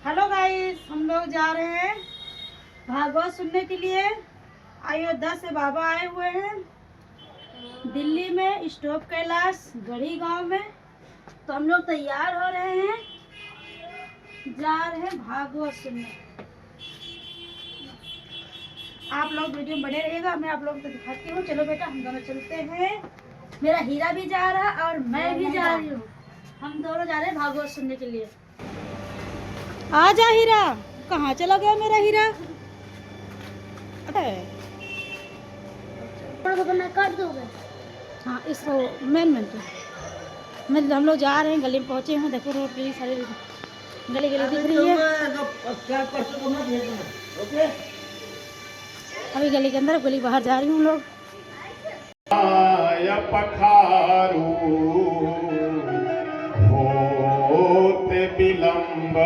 Hello guys, हम लोग जा रहे हैं भागवत सुनने के लिए। अयोध्या से बाबा आए हुए हैं दिल्ली में, स्टॉप कैलाश गढ़ी गांव में। तो हम लोग तैयार हो रहे हैं, जा रहे हैं भागवत सुनने। आप लोग वीडियो में बने रहिएगा, मैं आप लोगों को दिखाती हूँ। चलो बेटा, हम दोनों चलते हैं। मेरा हीरा भी जा रहा है और मैं भी जा रही हूँ। हम दोनों जा रहे हैं भागवत सुनने के लिए। आ जा हीरा, कहाँ चला गया मेरा हीरा? काट दोगे? हाँ, इसको मेन मैं हम लोग जा रहे हैं, गली में पहुँचे हैं। देखो रोड की सारी गली गली दिख रही है। अभी गली के अंदर, गली बाहर जा रही हूँ लोग। पखारू होते विलंब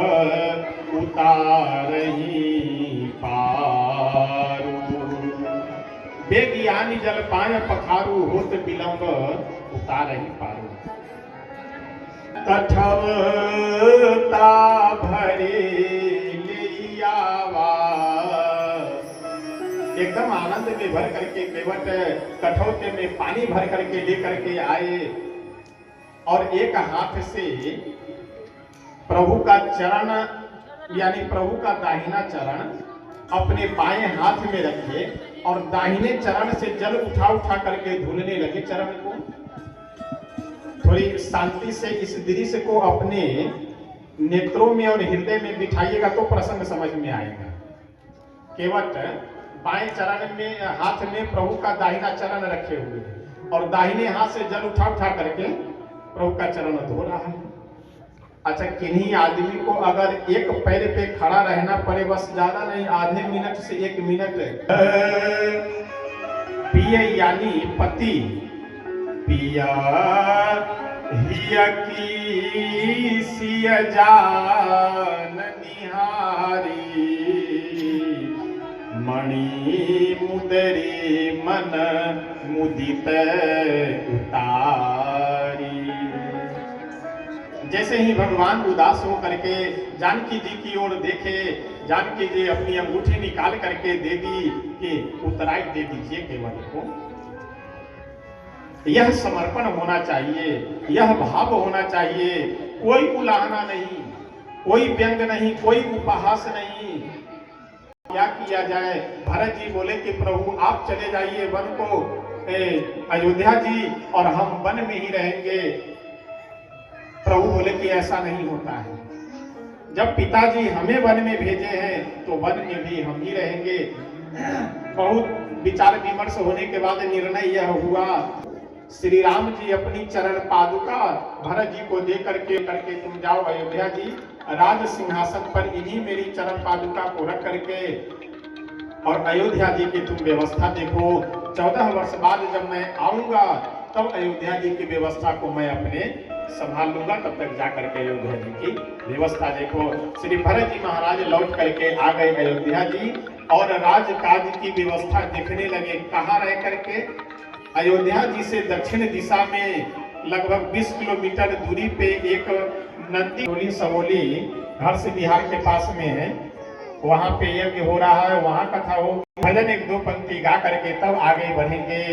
उतारही पारू। बेगियानी जल पाय पखारू होते विलंब उतारही पारू। कठवता भरे लियावा, एकदम आनंद में भर करके केवट कठौते में पानी भर करके लेकर के आए और एक हाथ से प्रभु का चरण यानी प्रभु का दाहिना चरण अपने बाएं हाथ में रखे और दाहिने चरण से जल उठा उठा करके धुलने लगे चरण को। थोड़ी शांति से इस दृश्य को अपने नेत्रों में और हृदय में बिठाइएगा तो प्रसंग समझ में आएगा। केवट बाएं चरण में हाथ में प्रभु का दाहिना चरण रखे हुए हैं और दाहिने हाथ से जल उठा उठा करके प्रभु का चरण धो रहा है। अच्छा, किन्हीं आदमी को अगर एक पैर पे खड़ा रहना पड़े, बस ज्यादा नहीं, आधे मिनट से 1 मिनट पिए यानी पति पिया हिया की सिया जान निहारी। मणि मुदरी मन मुदित उतारी। जैसे ही भगवान उदास हो करके जानकी जी की ओर देखे, जानकी जी अपनी अंगूठी निकाल करके दे दी कि उतराई दे दीजिए केवट को। यह समर्पण होना चाहिए, यह भाव होना चाहिए। कोई उलाहना नहीं, कोई व्यंग नहीं, कोई उपहास नहीं। क्या किया जाए? भरत जी बोले कि प्रभु आप चले जाइए वन को, अयोध्या जी, और हम वन में ही रहेंगे। प्रभु बोले कि ऐसा नहीं होता है। जब पिताजी हमें वन में भेजे हैं तो वन में भी हम ही रहेंगे। बहुत विचार विमर्श होने के बाद निर्णय यह हुआ, श्री राम जी अपनी चरण पादुका भरत जी को दे करके तुम जाओ अयोध्या जी, राज सिंहासन पर इन्हीं मेरी चरण पादुका को रख करके और अयोध्या जी की तुम व्यवस्था देखो। 14 वर्ष बाद जब मैं आऊंगा तब अयोध्या जी की व्यवस्था को मैं अपने संभाल लूंगा, तब तक जा करके अयोध्या जी की व्यवस्था देखो। श्री भरत जी महाराज लौट करके आ गए अयोध्या जी और राजकाज की व्यवस्था देखने लगे। कहाँ रह करके? अयोध्या जी से दक्षिण दिशा में लगभग 20 किलोमीटर दूरी पे एक नंदी सवोली घर से बिहार के पास में है, वहाँ पे यज्ञ हो रहा है। वहाँ कथा हो, भजन 1-2 पंक्ति गा करके तब आगे बढ़ेंगे।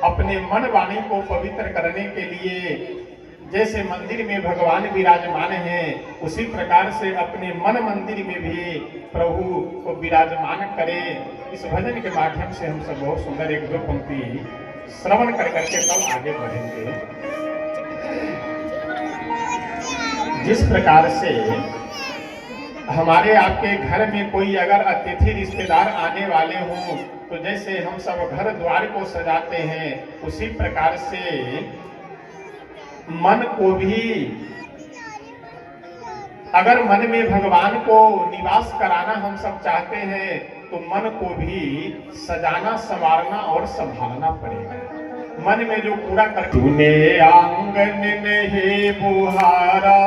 अपने मन वाणी को पवित्र करने के लिए जैसे मंदिर में भगवान विराजमान हैं, उसी प्रकार से अपने मन मंदिर में भी प्रभु को विराजमान करें। इस भजन के माध्यम से हम सब बहुत सुंदर 1-2 पंक्ति श्रवण कर करके तब आगे बढ़ेंगे। जिस प्रकार से हमारे आपके घर में कोई अगर अतिथि रिश्तेदार आने वाले हों तो जैसे हम सब घर द्वार को सजाते हैं, उसी प्रकार से मन को भी, अगर मन में भगवान को निवास कराना हम सब चाहते हैं तो मन को भी सजाना, संवारना और संभालना पड़ेगा। मन में जो कूड़ा कर तूने आंगन नहीं बुहारा,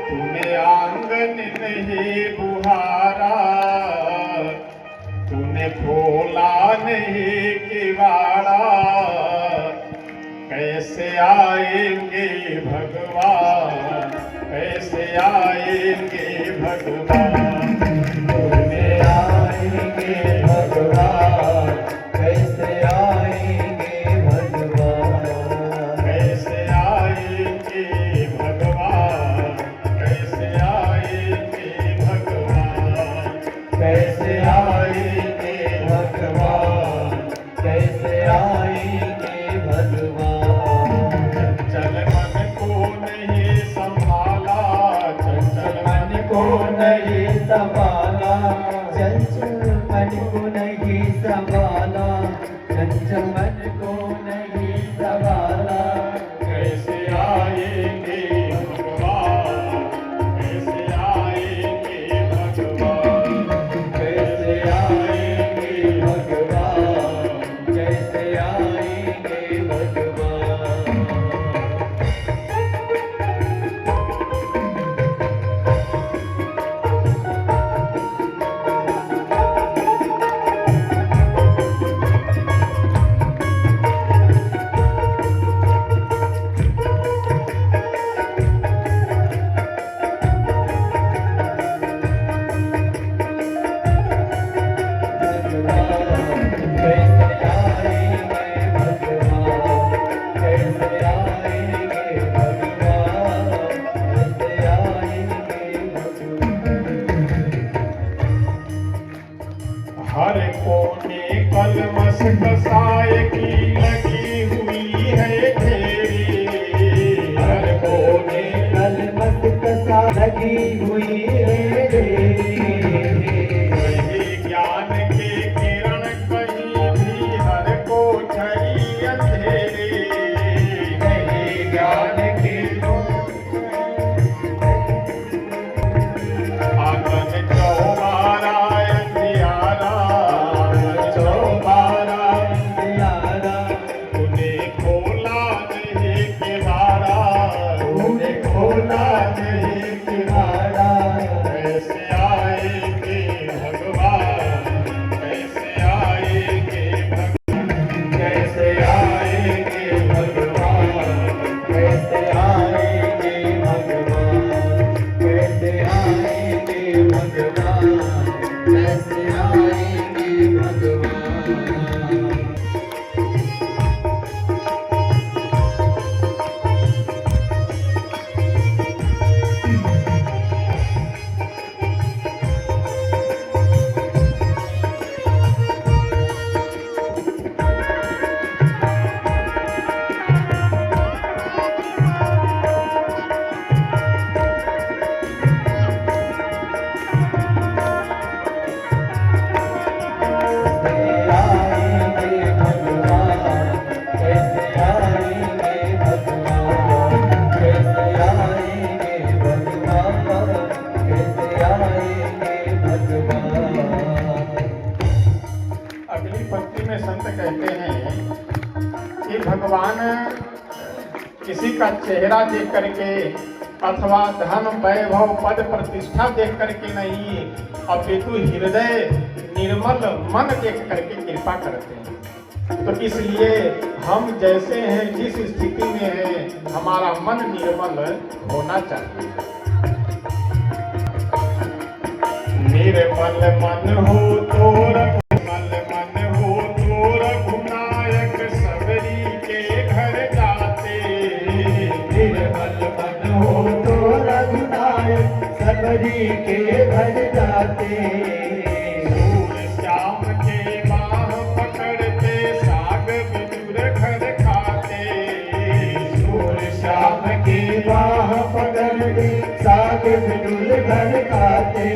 तूने आंगन नहीं बुहारा, तूने खोला नहीं किवाड़ा, कैसे आएंगे भगवान, कैसे आए आएंगे भगवान, गोद में आएंगे भगवान, कैसे आएंगे भगवान, कैसे आएंगे भगवान, कैसे आएंगे भगवान, कैसे आएंगे भगवान, कैसे आएंगे भगवान। चंचल मन को नहीं संभाला, चंचल मन को नहीं संभाला, चंचल मन को नहीं संभाला, चंचल मन को नहीं संभाला। कैसे आएंगे भगवान, कैसे आएंगे भगवान, कैसे आएंगे भगवान, कैसे आएंगे भगवान। हर कोने कलमस कसाय की लगी हुई है ढेरी, हर कोने कलमत कसा लगी हुई है ढेरी। वही ज्ञान के किरण कहीं भी हर को छड़ी अंधेरी, नहीं ज्ञान की आंगन चौबारा अंधियारा, चौबारा अंधियारा, तूने खोला नहीं किवाड़ा, तूने खोला नहीं किवाड़ा। कैसे आएंगे भगवान, कैसे आएंगे भगवान, कैसे आएंगे भगवान, कैसे आएंगे भगवान, कैसे आएंगे भगवान, कैसे आएंगे भगवान। अगली पंक्ति में संत कहते हैं कि भगवान किसी का चेहरा देख करके अथवा धन वैभव पद प्रतिष्ठा देख करके नहीं, अपितु हृदय निर्मल मन देख करके कृपा करते हैं। तो इसलिए हम जैसे हैं, जिस स्थिति में हैं, हमारा मन निर्मल होना चाहिए। निर्मल मन हो तो निर्मल मन हो तो रघुनायक सबरी के घर जाते, निर्मल मन हो तो रघुनायक सबरी के घर जाते। सूर श्याम के बाह पकड़ते साग विदुर घर खाते, सूर श्याम की बाह पकड़ के साग विदुर घर खाते।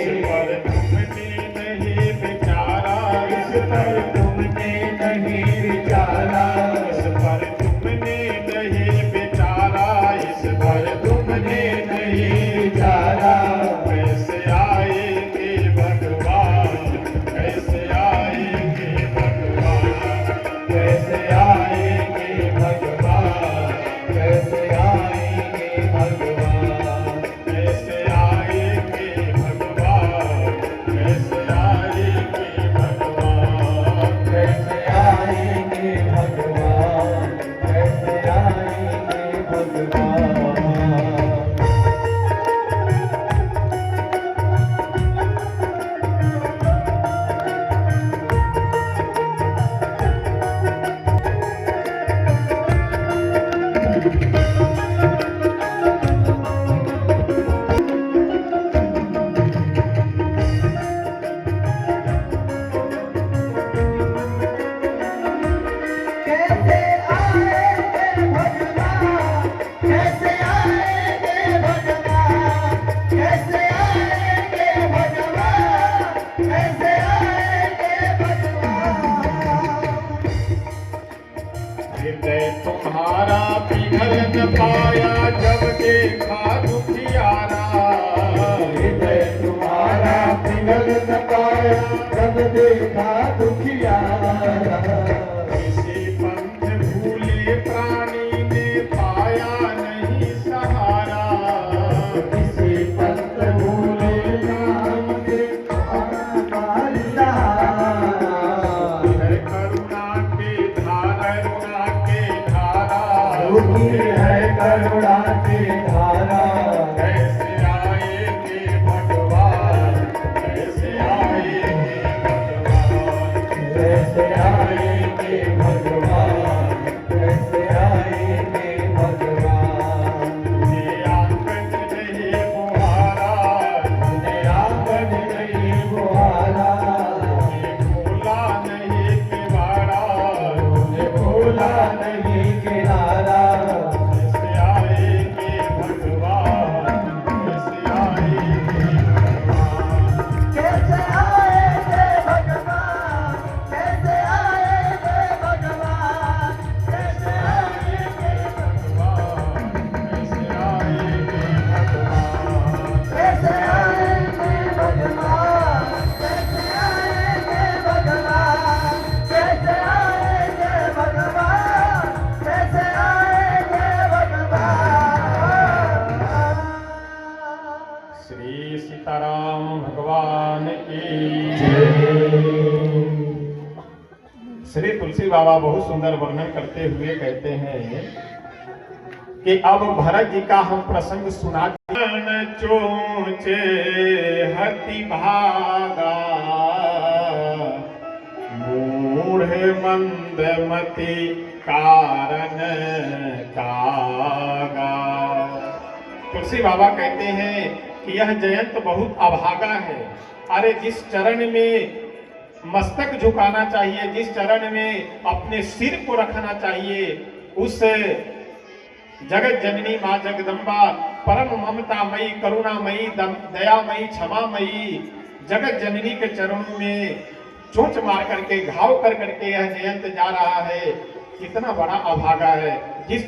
इस पर तुमने नहीं विचारा, इस पर तुमने नहीं विचारा, इस पर तुमने नहीं विचारा, इस पर तुमने नहीं विचारा। कैसे आएंगे भगवान, कैसे आएंगे भगवान, कैसे आएंगे भगवान, कैसे आएंगे भगवान, कैसे आएंगे भगवान, श्री सीताराम भगवान की श्री तुलसी बाबा बहुत सुंदर वर्णन करते हुए कहते हैं कि अब भरत जी का हम प्रसंग सुना चोचे हति भागा मूढ़ मंदमति कारण कागा। तुलसी बाबा कहते हैं कि यह जयंत बहुत अभागा है। अरे जिस चरण में मस्तक झुकाना चाहिए, जिस चरण में अपने सिर को रखना चाहिए, उस जगत जननी माँ जगदम्बा परम ममतामयी करुणामयी दयामयी क्षमामयी जगत जननी के चरणों में चोंच मार करके घाव कर करके यह जयंत जा रहा है। कितना बड़ा अभागा है। जिस